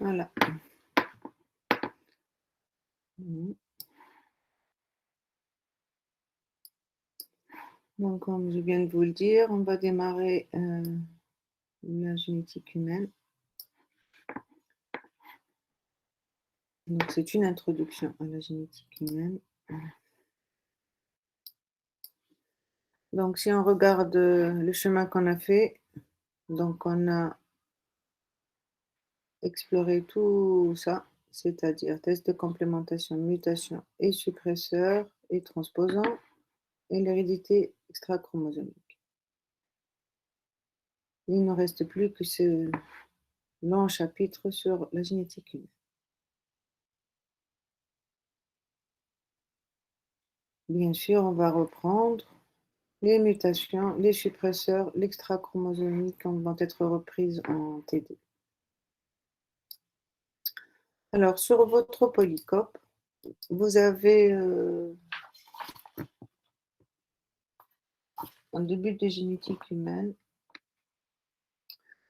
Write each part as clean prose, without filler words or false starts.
Voilà. Donc, comme je viens de vous le dire, on va démarrer la génétique humaine. Donc, c'est une introduction à la génétique humaine. Donc, si on regarde le chemin qu'on a fait, donc on a exploré tout ça, c'est-à-dire test de complémentation, mutation et suppresseur et transposant et l'hérédité extra-chromosomique. Il ne reste plus que ce long chapitre sur la génétique humaine. Bien sûr, on va reprendre les mutations, les suppresseurs, l'extra-chromosomique vont être reprises en TD. Alors, sur votre polycope, vous avez en début de génétique humaine,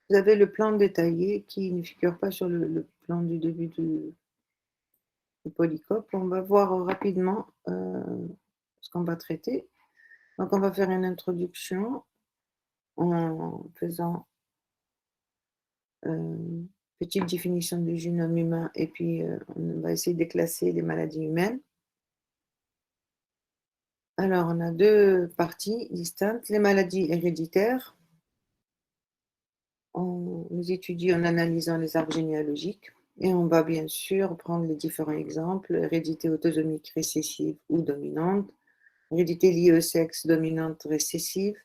vous avez le plan détaillé qui ne figure pas sur le plan du début du polycope. On va voir rapidement ce qu'on va traiter. Donc, on va faire une introduction en faisant petite définition du génome humain et puis on va essayer de classer les maladies humaines. Alors, on a deux parties distinctes. Les maladies héréditaires, on les étudie en analysant les arbres généalogiques et on va bien sûr prendre les différents exemples, hérédité autosomique récessive ou dominante, hérédité liée au sexe dominante récessive,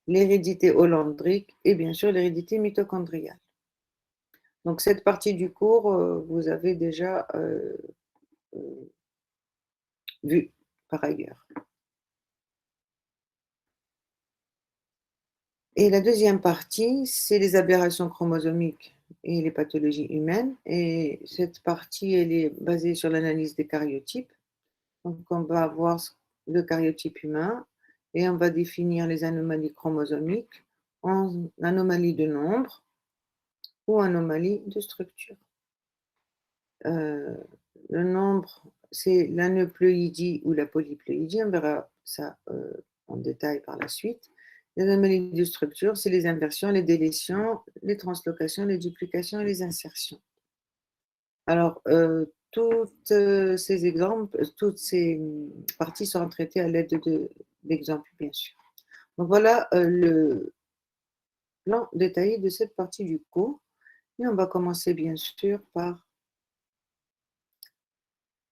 l'hérédité hollandrique et bien sûr l'hérédité mitochondriale. Donc cette partie du cours, vous avez déjà vu par ailleurs. Et la deuxième partie, c'est les aberrations chromosomiques et les pathologies humaines. Et cette partie, elle est basée sur l'analyse des karyotypes. Donc, on va avoir le karyotype humain et on va définir les anomalies chromosomiques en anomalies de nombre ou anomalies de structure. Le nombre, c'est l'aneuploïdie ou la polyploïdie. On verra ça en détail par la suite. Les anomalies de structure, c'est les inversions, les délétions, les translocations, les duplications et les insertions. Alors, toutes ces exemples, toutes ces parties seront traitées à l'aide d'exemples, bien sûr. Donc voilà le plan détaillé de cette partie du cours. Et on va commencer, bien sûr, par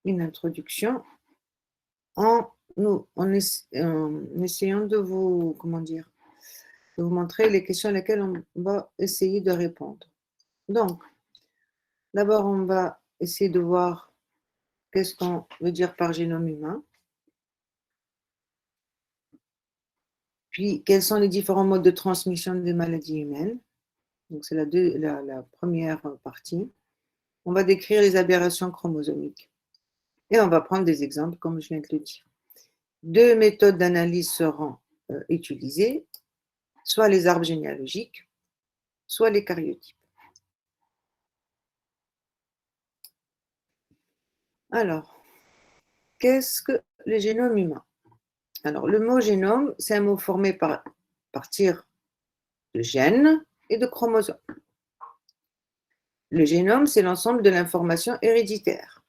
une introduction en essayant de vous, comment dire, de vous montrer les questions à lesquelles on va essayer de répondre. Donc, d'abord, on va essayer de voir qu'est-ce qu'on veut dire par génome humain, puis quels sont les différents modes de transmission des maladies humaines. Donc, c'est la première partie. On va décrire les aberrations chromosomiques et on va prendre des exemples, comme je viens de le dire. Deux méthodes d'analyse seront utilisées, soit les arbres généalogiques, soit les karyotypes. Alors, qu'est-ce que le génome humain? Alors, le mot génome, c'est un mot formé par partir de gènes et de chromosomes. Le génome, c'est l'ensemble de l'information héréditaire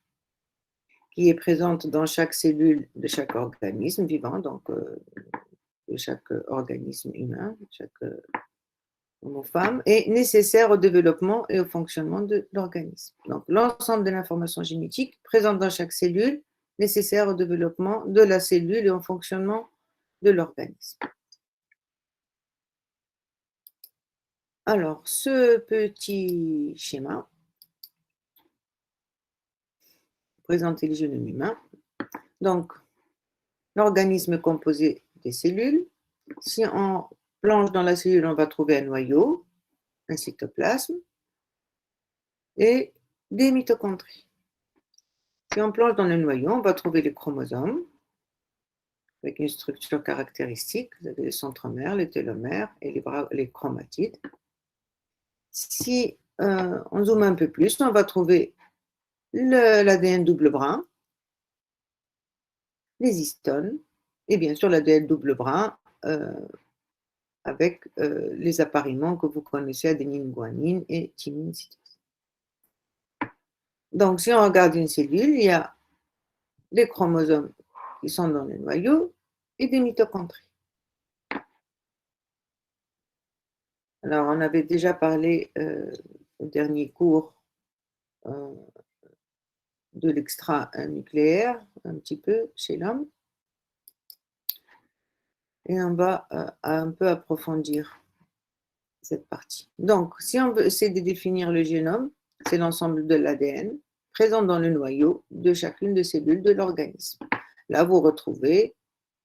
qui est présente dans chaque cellule de chaque organisme vivant, donc de chaque organisme humain, chaque homme ou femme, est nécessaire au développement et au fonctionnement de l'organisme. Donc, l'ensemble de l'information génétique présente dans chaque cellule, nécessaire au développement de la cellule et au fonctionnement de l'organisme. Alors, ce petit schéma présente le génome humain. Donc, l'organisme est composé des cellules. Si on plonge dans la cellule, on va trouver un noyau, un cytoplasme et des mitochondries. Si on plonge dans le noyau, on va trouver les chromosomes avec une structure caractéristique. Vous avez les centromères, les télomères et les chromatides. Si on zoome un peu plus, on va trouver l'ADN double brin, les histones, et bien sûr l'ADN double brin avec les appariements que vous connaissez, adénine, guanine et thymine, cytosine. Donc, si on regarde une cellule, il y a des chromosomes qui sont dans le noyau et des mitochondries. Alors, on avait déjà parlé au dernier cours de l'extranucléaire, un petit peu chez l'homme, et on va un peu approfondir cette partie. Donc, si on veut essayer de définir le génome, c'est l'ensemble de l'ADN présent dans le noyau de chacune des cellules de l'organisme. Là, vous retrouvez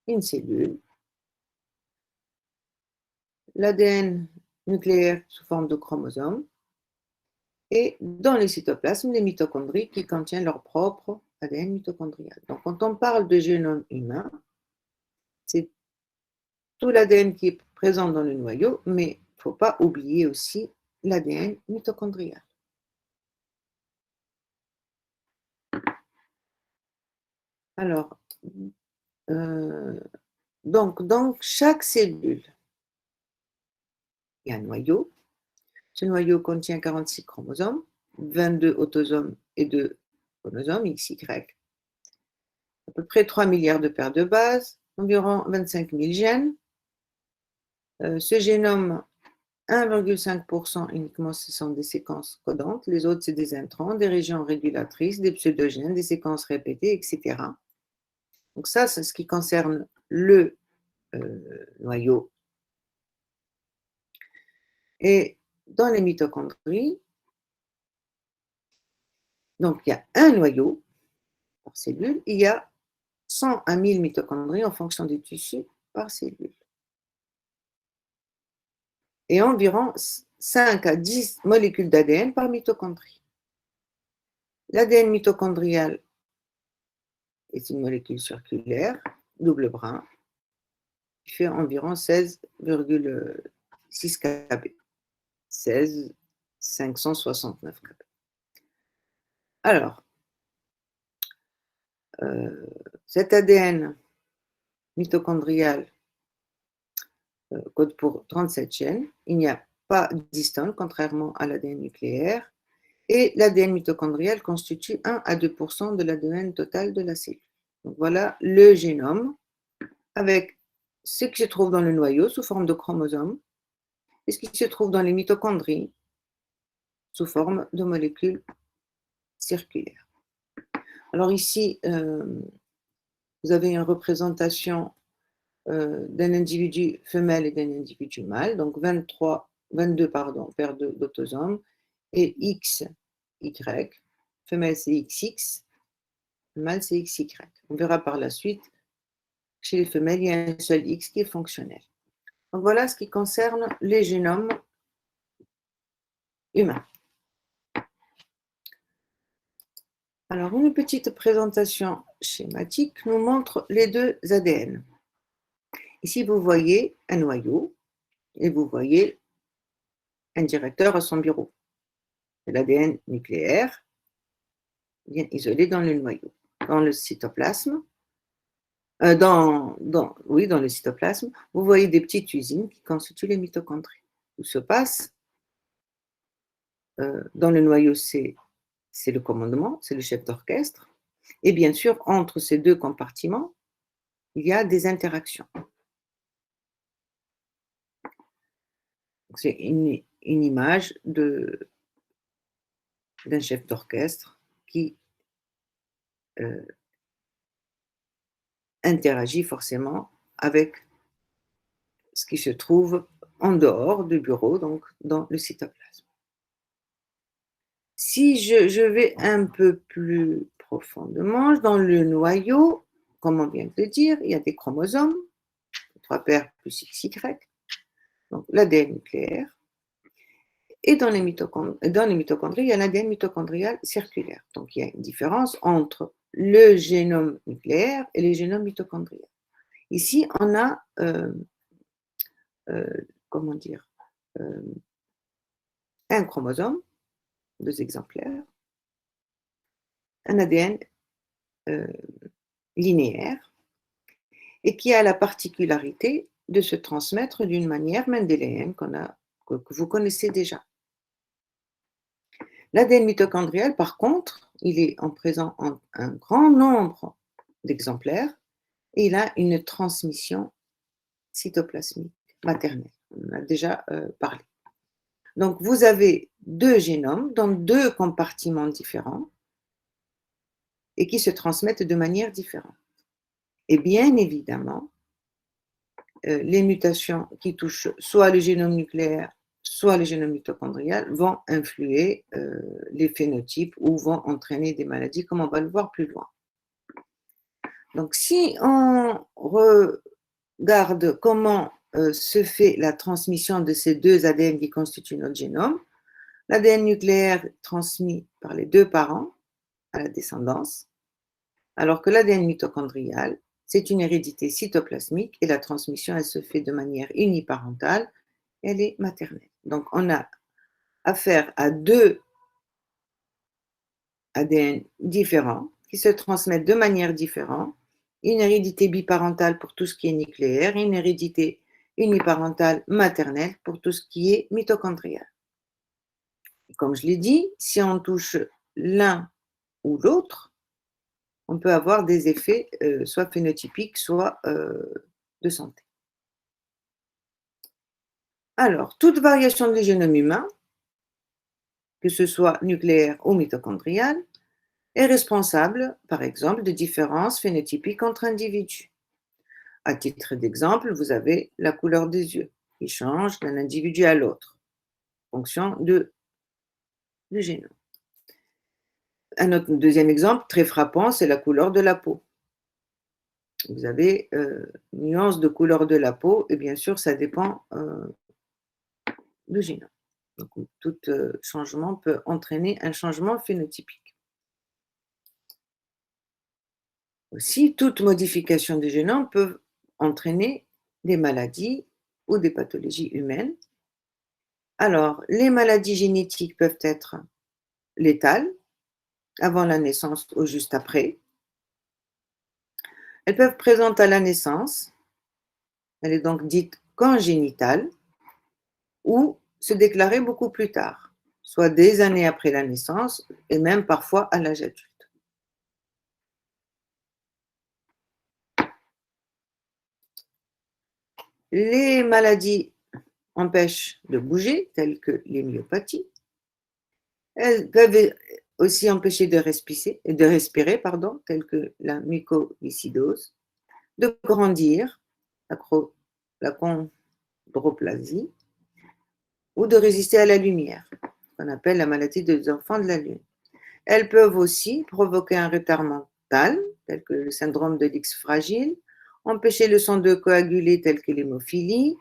une cellule, l'ADN nucléaire sous forme de chromosomes, et dans les cytoplasmes, les mitochondries qui contiennent leur propre ADN mitochondrial. Donc, quand on parle de génome humain, c'est tout l'ADN qui est présent dans le noyau, mais il ne faut pas oublier aussi l'ADN mitochondrial. Alors, donc, dans chaque cellule, il y a un noyau. Ce noyau contient 46 chromosomes, 22 autosomes et 2 monosomes, XY. À peu près 3 milliards de paires de bases, environ 25 000 gènes. Ce génome, 1,5% uniquement, ce sont des séquences codantes. Les autres, c'est des introns, des régions régulatrices, des pseudogènes, des séquences répétées, etc. Donc ça, c'est ce qui concerne le noyau. Et dans les mitochondries, donc il y a un noyau par cellule, il y a 100 à 1000 mitochondries en fonction des tissus par cellule. Et environ 5 à 10 molécules d'ADN par mitochondrie. L'ADN mitochondrial est une molécule circulaire, double brin, qui fait environ 16,6 kb. 16 569 kb. Alors, cet ADN mitochondrial code pour 37 gènes. Il n'y a pas d'histone, contrairement à l'ADN nucléaire. Et l'ADN mitochondrial constitue 1 à 2% de l'ADN total de la cellule. Donc voilà le génome avec ce qui se trouve dans le noyau sous forme de chromosomes et ce qui se trouve dans les mitochondries sous forme de molécules circulaires. Alors ici, vous avez une représentation d'un individu femelle et d'un individu mâle, donc 22 paires d'autosomes, et XY. Femelle, c'est XX, mâle, c'est XY. On verra par la suite, chez les femelles, il y a un seul X qui est fonctionnel. Donc voilà ce qui concerne les génomes humains. Alors, une petite présentation schématique nous montre les deux ADN. Ici, vous voyez un noyau et vous voyez un directeur à son bureau. L'ADN nucléaire bien isolé dans le noyau. Dans le cytoplasme, dans le cytoplasme, vous voyez des petites usines qui constituent les mitochondries. Tout se passe dans le noyau, c'est le commandement, c'est le chef d'orchestre. Et bien sûr, entre ces deux compartiments, il y a des interactions. C'est une image d'un chef d'orchestre qui interagit forcément avec ce qui se trouve en dehors du bureau, donc dans le cytoplasme. Si je vais un peu plus profondément, dans le noyau, comme on vient de le dire, il y a des chromosomes, 3 paires plus XY, donc l'ADN nucléaire, et dans les mitochondries, il y a l'ADN mitochondrial circulaire. Donc il y a une différence entre le génome nucléaire et le génome mitochondrial. Ici, on a, un chromosome 2 exemplaires, un ADN linéaire et qui a la particularité de se transmettre d'une manière mendélienne que vous connaissez déjà. L'ADN mitochondrial, par contre, il est présent en un grand nombre d'exemplaires et il a une transmission cytoplasmique maternelle. On en a déjà parlé. Donc, vous avez 2 génomes dans 2 compartiments différents et qui se transmettent de manière différente. Et bien évidemment, les mutations qui touchent soit le génome nucléaire, soit le génome mitochondrial vont influer les phénotypes ou vont entraîner des maladies, comme on va le voir plus loin. Donc, si on regarde comment se fait la transmission de ces 2 ADN qui constituent notre génome, l'ADN nucléaire est transmis par les 2 parents à la descendance, alors que l'ADN mitochondrial, c'est une hérédité cytoplasmique et la transmission, elle se fait de manière uniparentale, elle est maternelle. Donc, on a affaire à 2 ADN différents qui se transmettent de manière différente, une hérédité biparentale pour tout ce qui est nucléaire et une hérédité uniparentale maternelle pour tout ce qui est mitochondrial. Comme je l'ai dit, si on touche l'un ou l'autre, on peut avoir des effets soit phénotypiques, soit de santé. Alors, toute variation du génome humain, que ce soit nucléaire ou mitochondrial, est responsable, par exemple, de différences phénotypiques entre individus. À titre d'exemple, vous avez la couleur des yeux qui change d'un individu à l'autre en fonction du génome. Un autre deuxième exemple très frappant, c'est la couleur de la peau. Vous avez une nuance de couleur de la peau et bien sûr, ça dépend du génome. Donc, tout changement peut entraîner un changement phénotypique. Aussi, toute modification du génome peut entraîner des maladies ou des pathologies humaines. Alors, les maladies génétiques peuvent être létales, avant la naissance ou juste après. Elles peuvent présenter à la naissance, elle est donc dite congénitale, ou se déclarer beaucoup plus tard, soit des années après la naissance et même parfois à l'âge adulte. Les maladies empêchent de bouger, telles que les myopathies. Elles peuvent aussi empêcher de respirer, telles que la mucoviscidose, de grandir, la chondroplasie, ou de résister à la lumière, qu'on appelle la maladie des enfants de la Lune. Elles peuvent aussi provoquer un retard mental, tel que le syndrome de l'X fragile, empêcher le sang de coaguler, tel que l'hémophilie,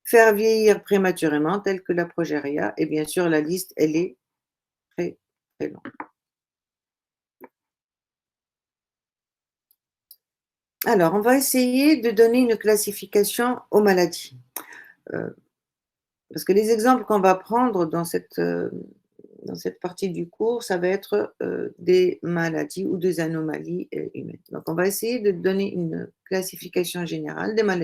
faire vieillir prématurément, tel que la progéria, et bien sûr, la liste, elle est très, très longue. Alors, on va essayer de donner une classification aux maladies. Parce que les exemples qu'on va prendre dans cette partie du cours, ça va être des maladies ou des anomalies humaines. Donc, on va essayer de donner une classification générale des maladies.